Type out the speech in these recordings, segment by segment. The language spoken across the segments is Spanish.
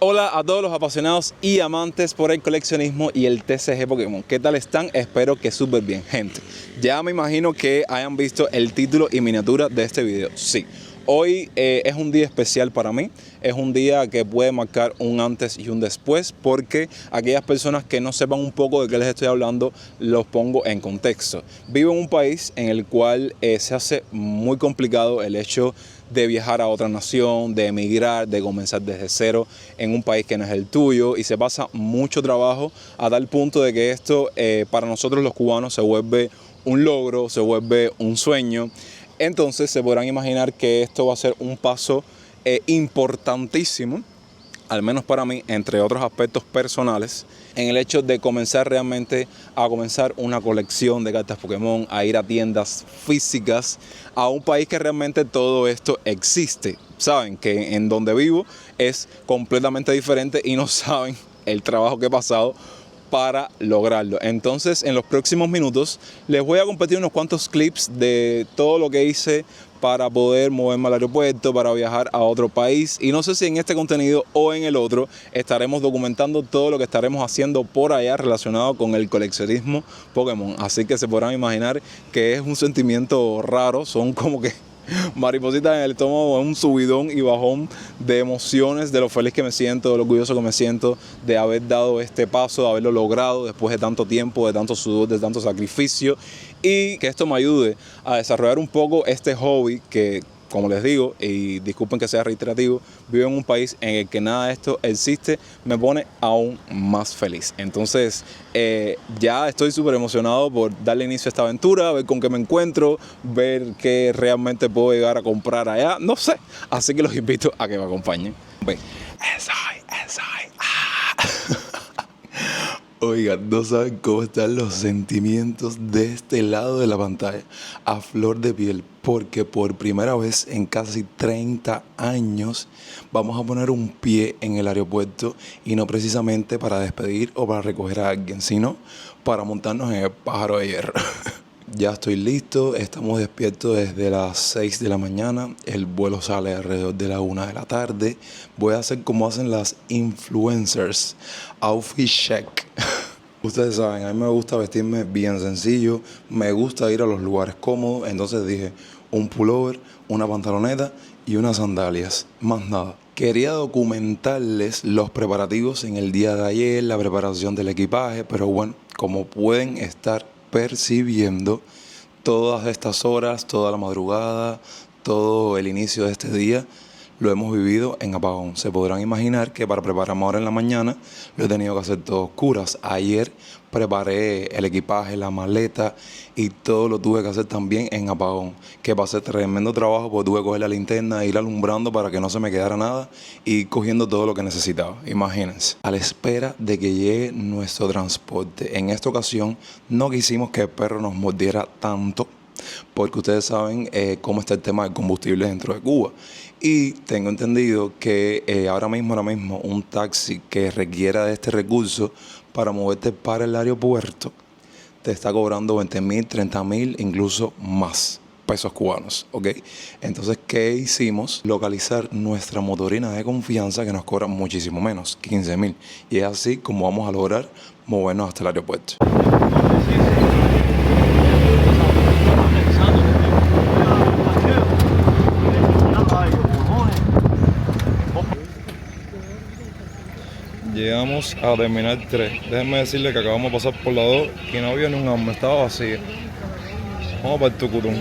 Hola a todos los apasionados y amantes por el coleccionismo y el TCG Pokémon. ¿Qué tal están? Espero que súper bien, gente. Ya me imagino que hayan visto el título y miniatura de este video. Sí, hoy es un día especial para mí. Es un día que puede marcar un antes y un después, porque aquellas personas que no sepan un poco de qué les estoy hablando, los pongo en contexto. Vivo en un país en el cual se hace muy complicado el hecho de viajar a otra nación, de emigrar, de comenzar desde cero en un país que no es el tuyo, y se pasa mucho trabajo a tal punto de que esto para nosotros los cubanos se vuelve un logro, se vuelve un sueño. Entonces se podrán imaginar que esto va a ser un paso importantísimo, al menos para mí, entre otros aspectos personales, en el hecho de comenzar realmente a comenzar una colección de cartas Pokémon, a ir a tiendas físicas, a un país que realmente todo esto existe. Saben que en donde vivo es completamente diferente y no saben el trabajo que he pasado para lograrlo. Entonces, en los próximos minutos les voy a compartir unos cuantos clips de todo lo que hice para poder moverme al aeropuerto, para viajar a otro país, y no sé si en este contenido o en el otro estaremos documentando todo lo que estaremos haciendo por allá relacionado con el coleccionismo Pokémon. Así que se podrán imaginar que es un sentimiento raro, son como que maripositas en el estómago, un subidón y bajón de emociones, de lo feliz que me siento, de lo orgulloso que me siento de haber dado este paso, de haberlo logrado después de tanto tiempo, de tanto sudor, de tanto sacrificio, y que esto me ayude a desarrollar un poco este hobby que, como les digo, y disculpen que sea reiterativo, vivo en un país en el que nada de esto existe, me pone aún más feliz. Entonces, ya estoy súper emocionado por darle inicio a esta aventura, ver con qué me encuentro, ver qué realmente puedo llegar a comprar allá, no sé. Así que los invito a que me acompañen. Ven. Oigan, no saben cómo están los sentimientos de este lado de la pantalla, a flor de piel, porque por primera vez en casi 30 años vamos a poner un pie en el aeropuerto, y no precisamente para despedir o para recoger a alguien, sino para montarnos en el pájaro de hierro. Ya estoy listo, estamos despiertos desde las 6 de la mañana, el vuelo sale alrededor de la 1 de la tarde. Voy a hacer como hacen las influencers, outfit check. Ustedes saben, a mí me gusta vestirme bien sencillo, me gusta ir a los lugares cómodos, entonces dije un pullover, una pantaloneta y unas sandalias, más nada. Quería documentarles los preparativos en el día de ayer, la preparación del equipaje, pero bueno, como pueden estar percibiendo, todas estas horas, toda la madrugada, todo el inicio de este día lo hemos vivido en apagón. Se podrán imaginar que para prepararme ahora en la mañana lo he tenido que hacer todo a oscuras. Ayer preparé el equipaje, la maleta, y todo lo tuve que hacer también en apagón. Que pasé tremendo trabajo porque tuve que coger la linterna e ir alumbrando para que no se me quedara nada y cogiendo todo lo que necesitaba. Imagínense. A la espera de que llegue nuestro transporte. En esta ocasión no quisimos que el perro nos mordiera tanto, porque ustedes saben cómo está el tema del combustible dentro de Cuba. Y tengo entendido que ahora mismo un taxi que requiera de este recurso para moverte para el aeropuerto te está cobrando 20.000, 30.000, incluso más pesos cubanos, ¿ok? Entonces, ¿qué hicimos? Localizar nuestra motorina de confianza, que nos cobra muchísimo menos, 15.000. Y es así como vamos a lograr movernos hasta el aeropuerto. Llegamos a Terminal 3. Déjenme decirles que acabamos de pasar por la 2 y no había ni un alma, estaba vacía. Vamos para el Tucutún.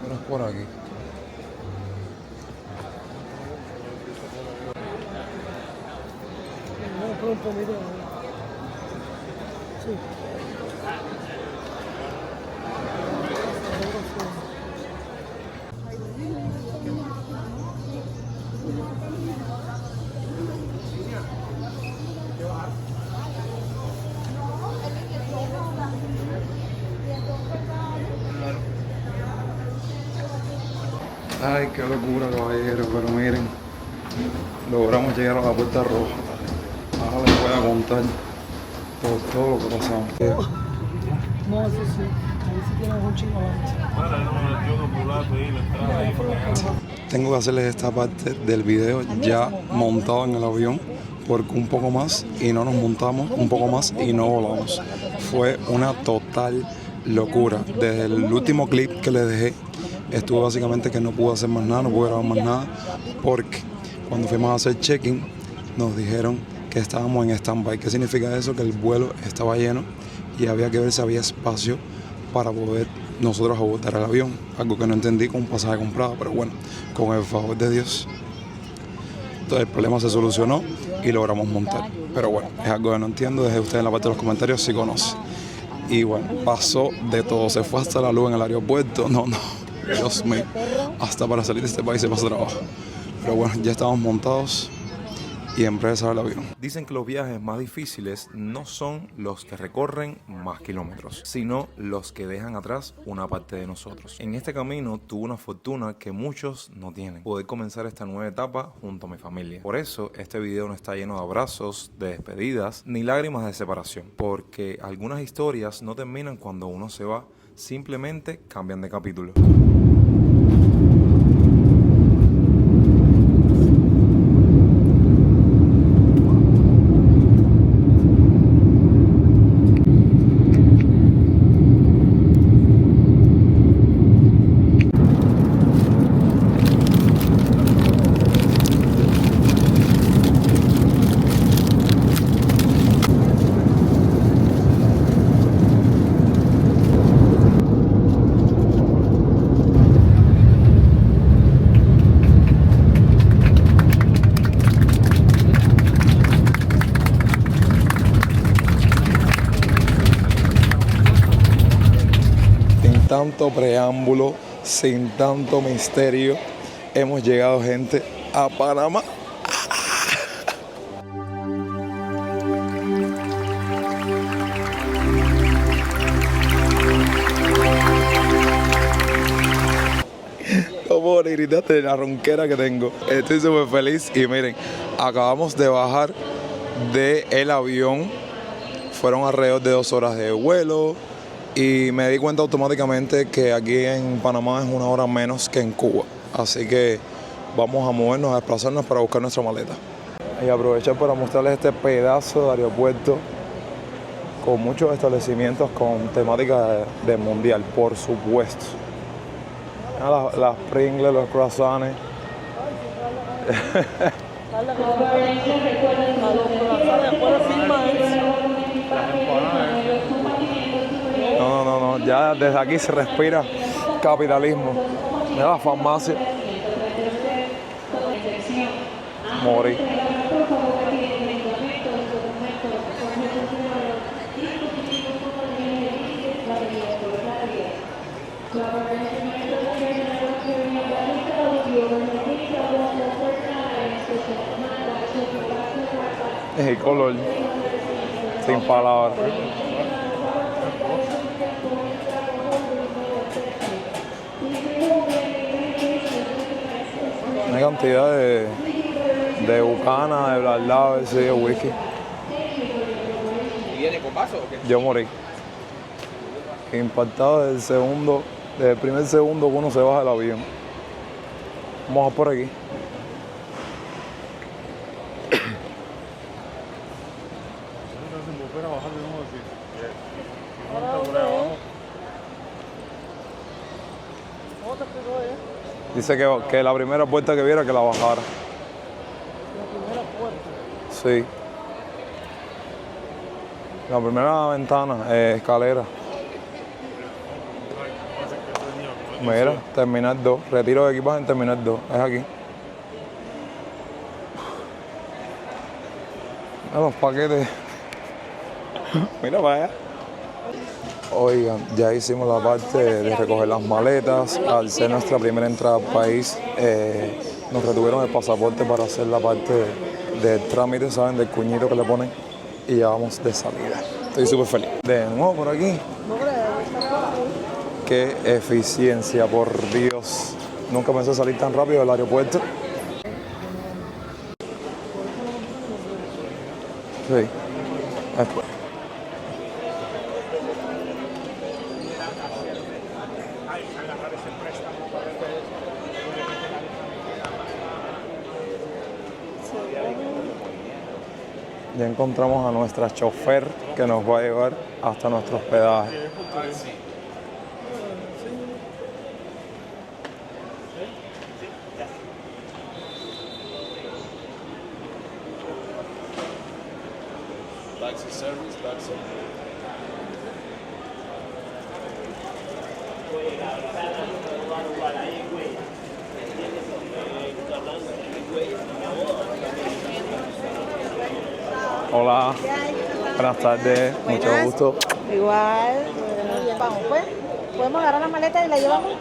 Pero es por aquí. Sí. Ay, qué locura, caballero, pero miren, logramos llegar a la puerta roja. Ahora les voy a contar todo lo que pasamos. No, eso sí. Ahí sí tienes un chingo Tengo que hacerles esta parte del video ya montado en el avión, porque un poco más y no nos montamos, un poco más y no volamos. Fue una total locura. Desde el último clip que les dejé, estuve básicamente que no pude hacer más nada, no pude grabar más nada, porque cuando fuimos a hacer check-in nos dijeron que estábamos en stand-by. ¿Qué significa eso? Que el vuelo estaba lleno y había que ver si había espacio para poder nosotros abordar el avión. Algo que no entendí con un pasaje comprado, pero bueno, con el favor de Dios, todo el problema se solucionó y logramos montar. Pero bueno, es algo que no entiendo. Deje usted en la parte de los comentarios si conoce. Y bueno, pasó de todo. Se fue hasta la luz en el aeropuerto. No, Dios mío. Hasta para salir de este país se pasa trabajo. Pero bueno, ya estamos montados y en breve sale el avión. Dicen que los viajes más difíciles no son los que recorren más kilómetros, sino los que dejan atrás una parte de nosotros. En este camino tuve una fortuna que muchos no tienen: poder comenzar esta nueva etapa junto a mi familia. Por eso este video no está lleno de abrazos, de despedidas, ni lágrimas de separación, porque algunas historias no terminan cuando uno se va, simplemente cambian de capítulo. Tanto preámbulo, sin tanto misterio, hemos llegado, gente, a Panamá. No puedo ni gritarte de la ronquera que tengo. Estoy súper feliz y miren, acabamos de bajar del avión. Fueron alrededor de 2 horas de vuelo. Y me di cuenta automáticamente que aquí en Panamá es 1 hora menos que en Cuba. Así que vamos a movernos, a desplazarnos para buscar nuestra maleta. Y aprovechar para mostrarles este pedazo de aeropuerto con muchos establecimientos con temática de mundial, por supuesto. Las Pringles, los croissants. No, ya desde aquí se respira capitalismo. Mira la farmacia. Morí. Es el color, sin palabras. Una cantidad de bucana, de blalao, de whisky. ¿Y viene con vaso o qué? Yo morí. Impactado desde el primer segundo que uno se baja del avión. Vamos a por aquí. Dice que la primera puerta que viera que la bajara. La primera puerta. Sí. La primera ventana, escalera. Mira, terminal 2. Retiro de equipaje en terminal 2. Es aquí. Mira los paquetes. Mira para allá. Oigan, ya hicimos la parte de recoger las maletas. Al ser nuestra primera entrada al país, nos retuvieron el pasaporte para hacer la parte del trámite, ¿saben? Del cuñito que le ponen. Y ya vamos de salida. Estoy súper feliz. De nuevo por aquí. Qué eficiencia, por Dios. Nunca pensé salir tan rápido del aeropuerto. Sí. Ya encontramos a nuestra chofer que nos va a llevar hasta nuestro hospedaje. Taxi service, taxi. Hola, buenas tardes, mucho Buenas. gusto. Igual, vamos pues. ¿Podemos agarrar la maleta y la llevamos?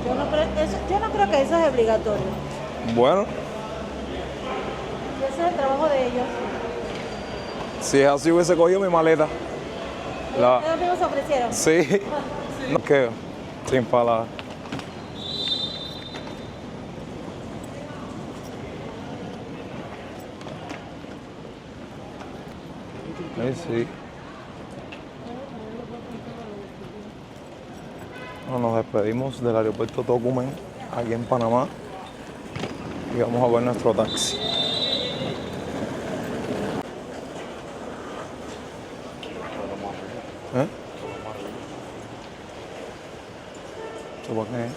Yo no creo que eso es obligatorio. Bueno, Ese es el trabajo de ellos. si es así hubiese cogido mi maleta. Ellos mismos se ofrecieron. Sí, no quedo sin palabras. Sí. Bueno, nos despedimos del aeropuerto Tocumen, aquí en Panamá, y vamos a ver nuestro taxi. ¿Eh? ¿Esto para qué es?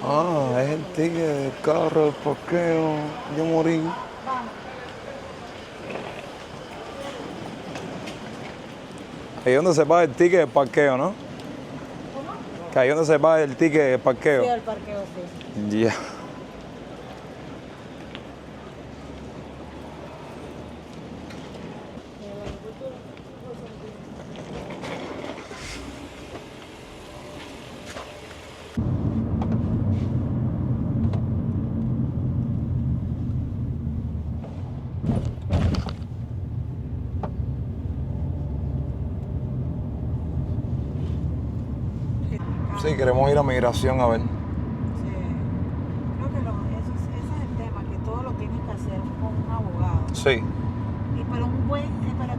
Ah, es el ticket del carro, el parqueo. Yo morí. Ahí es donde se paga el ticket del parqueo, ¿no? Que ahí es donde se paga el ticket del parqueo. Sí, el parqueo, sí. Ya. Sí, queremos ir a migración a ver. Sí. Creo que ese es el tema, que todo lo tienes que hacer con un abogado. Sí. Pero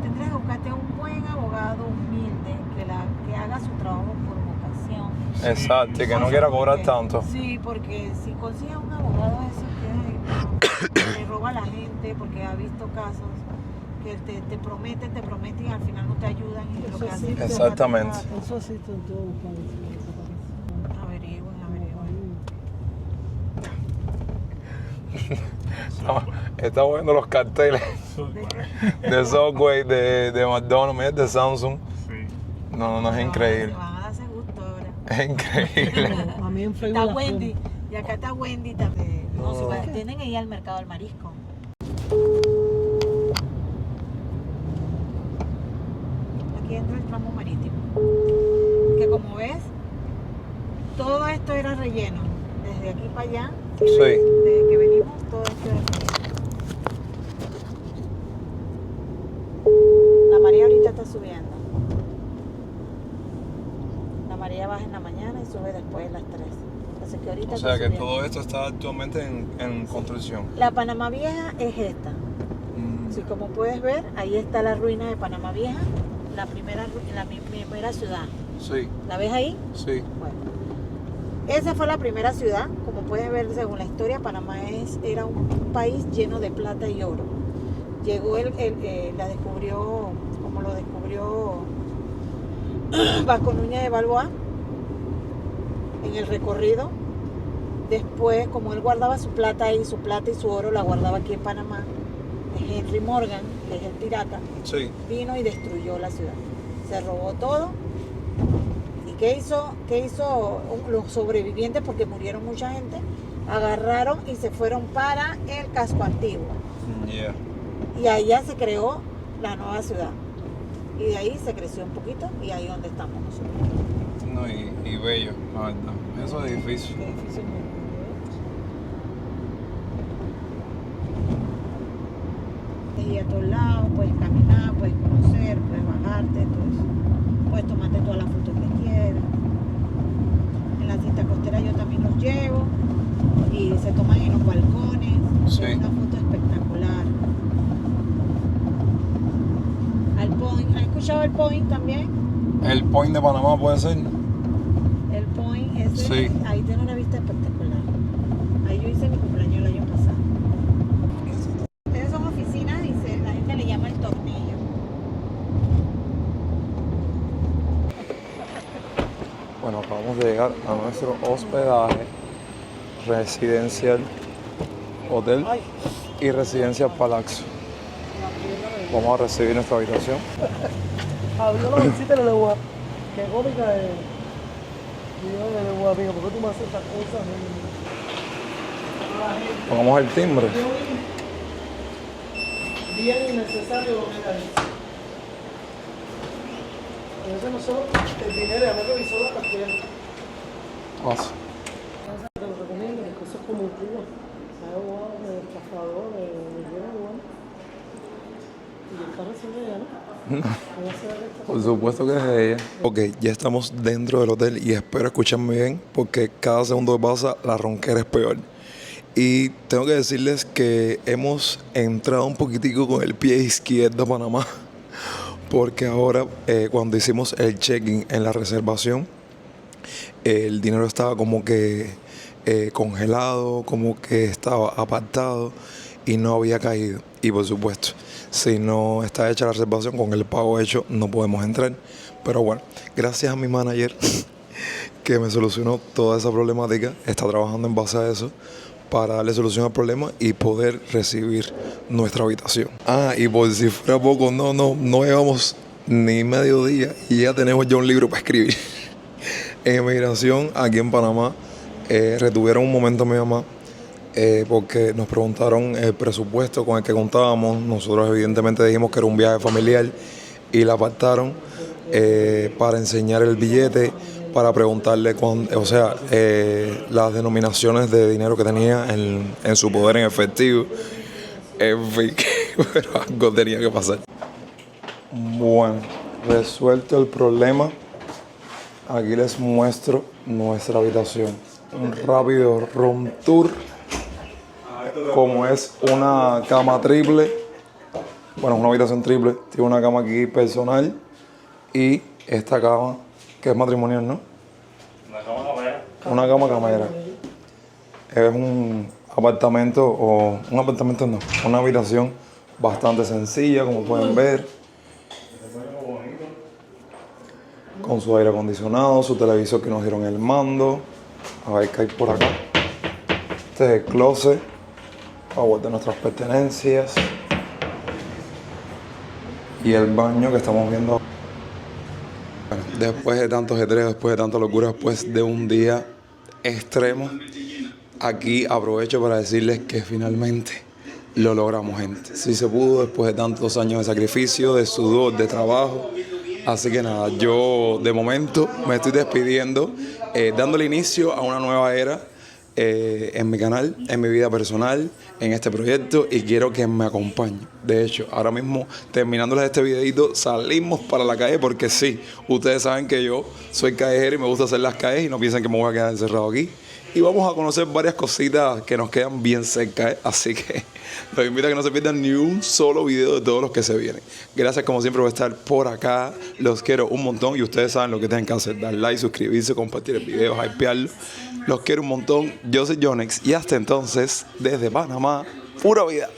tendrás que buscarte un buen abogado humilde que haga su trabajo por vocación. Exacto, y que no quiera cobrar tanto. Sí, porque si consigues un abogado eso que le roba a la gente, porque ha visto casos que te prometen y al final no te ayudan y lo que hacen es Exactamente. Eso sí está en todos los países. averigüen. Estamos viendo los carteles de Subway, de McDonald's, mira, de Samsung. No, es increíble. Se van a darse gusto ahora. Es increíble. A mí en Facebook Está las Wendy. Y acá está Wendy también. No, si tienen que ir al mercado del marisco. Aquí entra el tramo marítimo. Que como ves, todo esto era relleno. Desde aquí para allá. Sí. Desde que venimos, todo esto era relleno. La marea ahorita está subiendo. La marea baja en la mañana y sube después de las 3. Entonces que ahorita O sea está que subiendo. todo esto está actualmente en construcción. La Panamá Vieja es esta. Sí, como puedes ver, ahí está la ruina de Panamá Vieja, la primera ciudad. Sí, ¿La ves ahí? sí. Bueno, esa fue la primera ciudad. Como puedes ver, según la historia, Panamá era un país lleno de plata y oro. Llegó la descubrió, como lo descubrió Vasco Núñez de Balboa en el recorrido. Después, como él guardaba su plata ahí, su plata y su oro la guardaba aquí en Panamá, Henry Morgan, que es el pirata, Sí. vino y destruyó la ciudad. Se robó todo. ¿Y qué hizo los sobrevivientes? Porque murieron mucha gente. Agarraron y se fueron para el casco antiguo. Yeah. Y allá se creó la nueva ciudad. Y de ahí se creció un poquito y ahí donde estamos nosotros. No, y bello, la verdad. Esos edificios. Qué edificio muy bello. Y a todos lados, puedes caminar, puedes conocer, puedes bajarte, todo eso. Puedes tomarte todas las fotos que quieras. En la cinta costera yo también los llevo y se toman en los balcones. Sí. Es una foto espectacular. Al Point, ¿has escuchado el Point también? El Point de Panamá puede ser. El Point, ese, Sí. ahí tiene una vista espectacular. Ahí yo hice mi cumpleaños el año pasado. Esas son oficinas y la gente le llama el tornillo. Bueno, acabamos de llegar a nuestro hospedaje residencial, hotel y residencia Palazzo. Vamos a recibir nuestra habitación. Abrió la visita de la UA. Qué cómica es. Dios de la UA, amigo, ¿por qué tú me haces estas cosas? Pongamos el timbre. Bien innecesario lo que era eso. Pero eso no solo el dinero, ya me revisó la cartera. Paso. Te lo recomiendo, porque eso es como un Cuba. Hay abogados de estafadores, de igual. Y el carro siempre ya, ¿no? Por supuesto que es de ella. Ok, ya estamos dentro del hotel y espero escucharme bien porque cada segundo que pasa la ronquera es peor. Y tengo que decirles que hemos entrado un poquitico con el pie izquierdo a Panamá porque ahora cuando hicimos el check-in en la reservación el dinero estaba como que congelado, como que estaba apartado y no había caído. Y por supuesto, si no está hecha la reservación con el pago hecho, no podemos entrar. Pero bueno, gracias a mi manager que me solucionó toda esa problemática, está trabajando en base a eso para darle solución al problema y poder recibir nuestra habitación. Ah, y por si fuera poco, no llevamos ni medio día y ya tenemos ya un libro para escribir. En emigración, aquí en Panamá, retuvieron un momento a mi mamá porque nos preguntaron el presupuesto con el que contábamos. Nosotros evidentemente dijimos que era un viaje familiar y la apartaron para enseñar el billete, para preguntarle las denominaciones de dinero que tenía en su poder en efectivo. En fin, pero algo tenía que pasar. Bueno, resuelto el problema, aquí les muestro nuestra habitación. Un rápido room tour. Como es una cama triple, bueno, una habitación triple, tiene una cama aquí personal y esta cama que es matrimonial, ¿no? Una cama camera. Es un apartamento, una habitación bastante sencilla, como pueden ver. Con su aire acondicionado, su televisor que nos dieron el mando. A ver qué hay por acá. Este es el closet para guardar nuestras pertenencias. Y el baño que estamos viendo. Bueno, después de tantos ajetreos, después de tanta locura, después de un día extremo, aquí aprovecho para decirles que finalmente lo logramos, gente. Sí se pudo después de tantos años de sacrificio, de sudor, de trabajo. Así que nada, yo de momento me estoy despidiendo, dándole inicio a una nueva era en mi canal, en mi vida personal, en este proyecto, y quiero que me acompañen. De hecho, ahora mismo, terminándoles este videito, salimos para la calle porque sí, ustedes saben que yo soy callejero y me gusta hacer las calles y no piensen que me voy a quedar encerrado aquí. Y vamos a conocer varias cositas que nos quedan bien cerca, así que los invito a que no se pierdan ni un solo video de todos los que se vienen. Gracias como siempre por estar por acá, los quiero un montón y ustedes saben lo que tienen que hacer: dar like, suscribirse, compartir el video, hypearlo. Los quiero un montón, yo soy Yonex y hasta entonces, desde Panamá, pura vida.